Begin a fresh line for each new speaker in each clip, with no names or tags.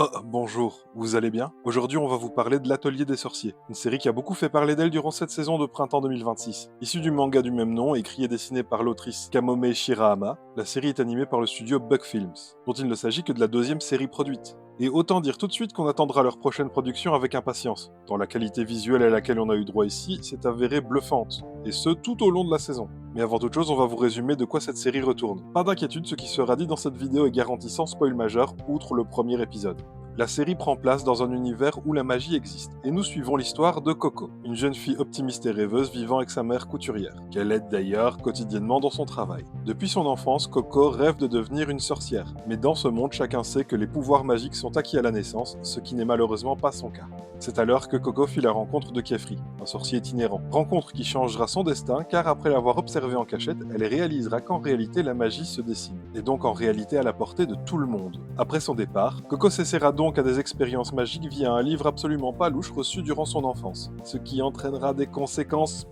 Oh, bonjour, vous allez bien? Aujourd'hui, on va vous parler de l'Atelier des sorciers, une série qui a beaucoup fait parler d'elle durant cette saison de printemps 2026. Issue du manga du même nom, écrit et dessiné par l'autrice Kamome Shirahama, la série est animée par le studio Bug Films, dont il ne s'agit que de la deuxième série produite. Et autant dire tout de suite qu'on attendra leur prochaine production avec impatience, tant la qualité visuelle à laquelle on a eu droit ici s'est avérée bluffante, et ce tout au long de la saison. Mais avant toute chose, on va vous résumer de quoi cette série retourne. Pas d'inquiétude, ce qui sera dit dans cette vidéo est garanti sans spoil majeur, outre le premier épisode. La série prend place dans un univers où la magie existe, et nous suivons l'histoire de Coco, une jeune fille optimiste et rêveuse vivant avec sa mère couturière, qu'elle aide d'ailleurs quotidiennement dans son travail. Depuis son enfance, Coco rêve de devenir une sorcière, mais dans ce monde, chacun sait que les pouvoirs magiques sont acquis à la naissance, ce qui n'est malheureusement pas son cas. C'est alors que Coco fit la rencontre de Kefri, un sorcier itinérant. Rencontre qui changera son destin car après l'avoir observé en cachette, elle réalisera qu'en réalité la magie se dessine, et donc en réalité à la portée de tout le monde. Après son départ, Coco s'essaiera donc à des expériences magiques via un livre absolument pas louche reçu durant son enfance, ce qui entraînera des conséquences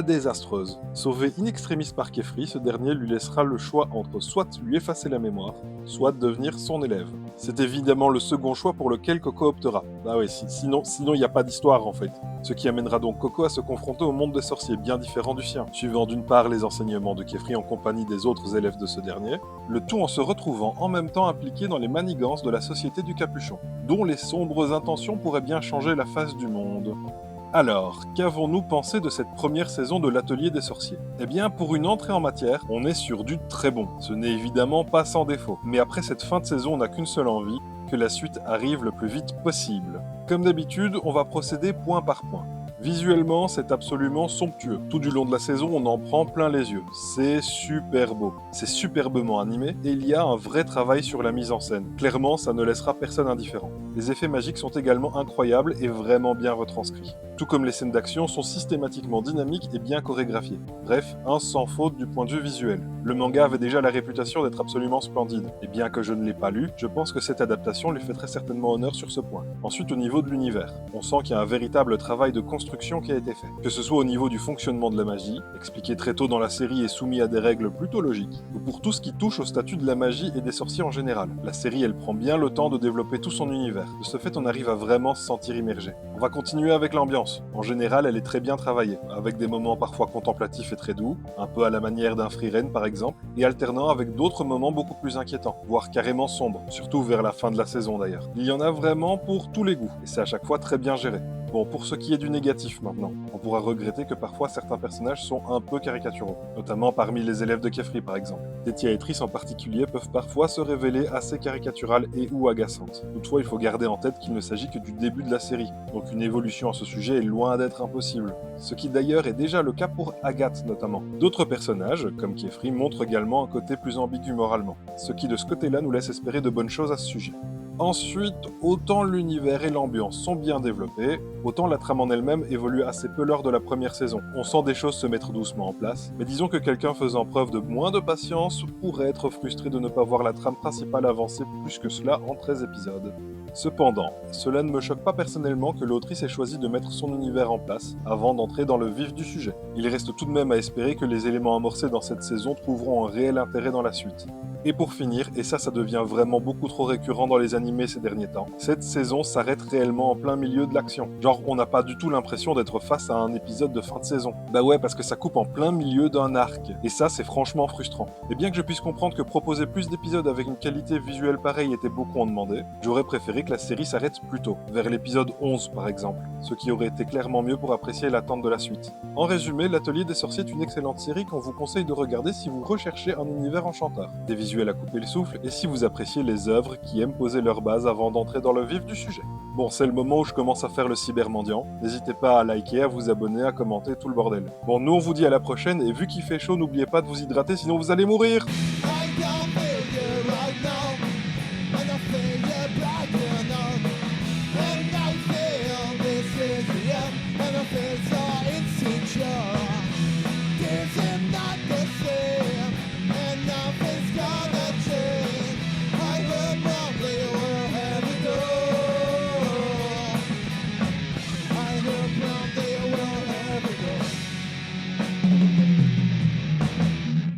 désastreuses. Sauvé in extremis par Kefri, ce dernier lui laissera le choix entre soit lui effacer la mémoire, soit devenir son élève. C'est évidemment le second choix pour lequel Coco optera. Ah oui, sinon il n'y a pas d'histoire en fait. Ce qui amènera donc Coco à se confronter au monde des sorciers bien différent du sien, suivant d'une part les enseignements de Kefri en compagnie des autres élèves de ce dernier, le tout en se retrouvant en même temps impliqué dans les manigances de la société du capuchon, dont les sombres intentions pourraient bien changer la face du monde. Alors, qu'avons-nous pensé de cette première saison de l'Atelier des sorciers? Eh bien, pour une entrée en matière, on est sur du très bon. Ce n'est évidemment pas sans défaut. Mais après cette fin de saison, on n'a qu'une seule envie, que la suite arrive le plus vite possible. Comme d'habitude, on va procéder point par point. Visuellement, c'est absolument somptueux. Tout du long de la saison, on en prend plein les yeux. C'est super beau. C'est superbement animé et il y a un vrai travail sur la mise en scène. Clairement, ça ne laissera personne indifférent. Les effets magiques sont également incroyables et vraiment bien retranscrits. Tout comme les scènes d'action sont systématiquement dynamiques et bien chorégraphiées. Bref, un sans faute du point de vue visuel. Le manga avait déjà la réputation d'être absolument splendide. Et bien que je ne l'ai pas lu, je pense que cette adaptation lui fait très certainement honneur sur ce point. Ensuite, au niveau de l'univers, on sent qu'il y a un véritable travail de construction qui a été fait. Que ce soit au niveau du fonctionnement de la magie, expliqué très tôt dans la série et soumis à des règles plutôt logiques, ou pour tout ce qui touche au statut de la magie et des sorciers en général. La série, elle prend bien le temps de développer tout son univers. De ce fait, on arrive à vraiment se sentir immergé. On va continuer avec l'ambiance. En général, elle est très bien travaillée, avec des moments parfois contemplatifs et très doux, un peu à la manière d'un Frieren par exemple, et alternant avec d'autres moments beaucoup plus inquiétants, voire carrément sombres, surtout vers la fin de la saison d'ailleurs. Il y en a vraiment pour tous les goûts, et c'est à chaque fois très bien géré. Bon, pour ce qui est du négatif maintenant, on pourra regretter que parfois certains personnages sont un peu caricaturaux, notamment parmi les élèves de Kefri par exemple. Tetia et Triss en particulier peuvent parfois se révéler assez caricaturales et ou agaçantes. Toutefois, il faut garder en tête qu'il ne s'agit que du début de la série, donc une évolution à ce sujet est loin d'être impossible. Ce qui d'ailleurs est déjà le cas pour Agathe notamment. D'autres personnages, comme Kefri, montrent également un côté plus ambigu moralement, ce qui de ce côté-là nous laisse espérer de bonnes choses à ce sujet. Ensuite, autant l'univers et l'ambiance sont bien développés, autant la trame en elle-même évolue assez peu lors de la première saison. On sent des choses se mettre doucement en place, mais disons que quelqu'un faisant preuve de moins de patience pourrait être frustré de ne pas voir la trame principale avancer plus que cela en 13 épisodes. Cependant, cela ne me choque pas personnellement que l'autrice ait choisi de mettre son univers en place avant d'entrer dans le vif du sujet. Il reste tout de même à espérer que les éléments amorcés dans cette saison trouveront un réel intérêt dans la suite. Et pour finir, et ça devient vraiment beaucoup trop récurrent dans les animés ces derniers temps, cette saison s'arrête réellement en plein milieu de l'action. Genre, on n'a pas du tout l'impression d'être face à un épisode de fin de saison. Bah ouais, parce que ça coupe en plein milieu d'un arc. Et ça, c'est franchement frustrant. Et bien que je puisse comprendre que proposer plus d'épisodes avec une qualité visuelle pareille était beaucoup en demandé, j'aurais préféré que la série s'arrête plus tôt, vers l'épisode 11 par exemple, ce qui aurait été clairement mieux pour apprécier l'attente de la suite. En résumé, l'Atelier des sorciers est une excellente série qu'on vous conseille de regarder si vous recherchez un univers enchanteur. Des visuels à couper le souffle et si vous appréciez les œuvres qui aiment poser leur base avant d'entrer dans le vif du sujet. Bon, c'est le moment où je commence à faire le cybermendiant. N'hésitez pas à liker, à vous abonner, à commenter, tout le bordel. Bon, nous on vous dit à la prochaine et vu qu'il fait chaud, n'oubliez pas de vous hydrater sinon vous allez mourir!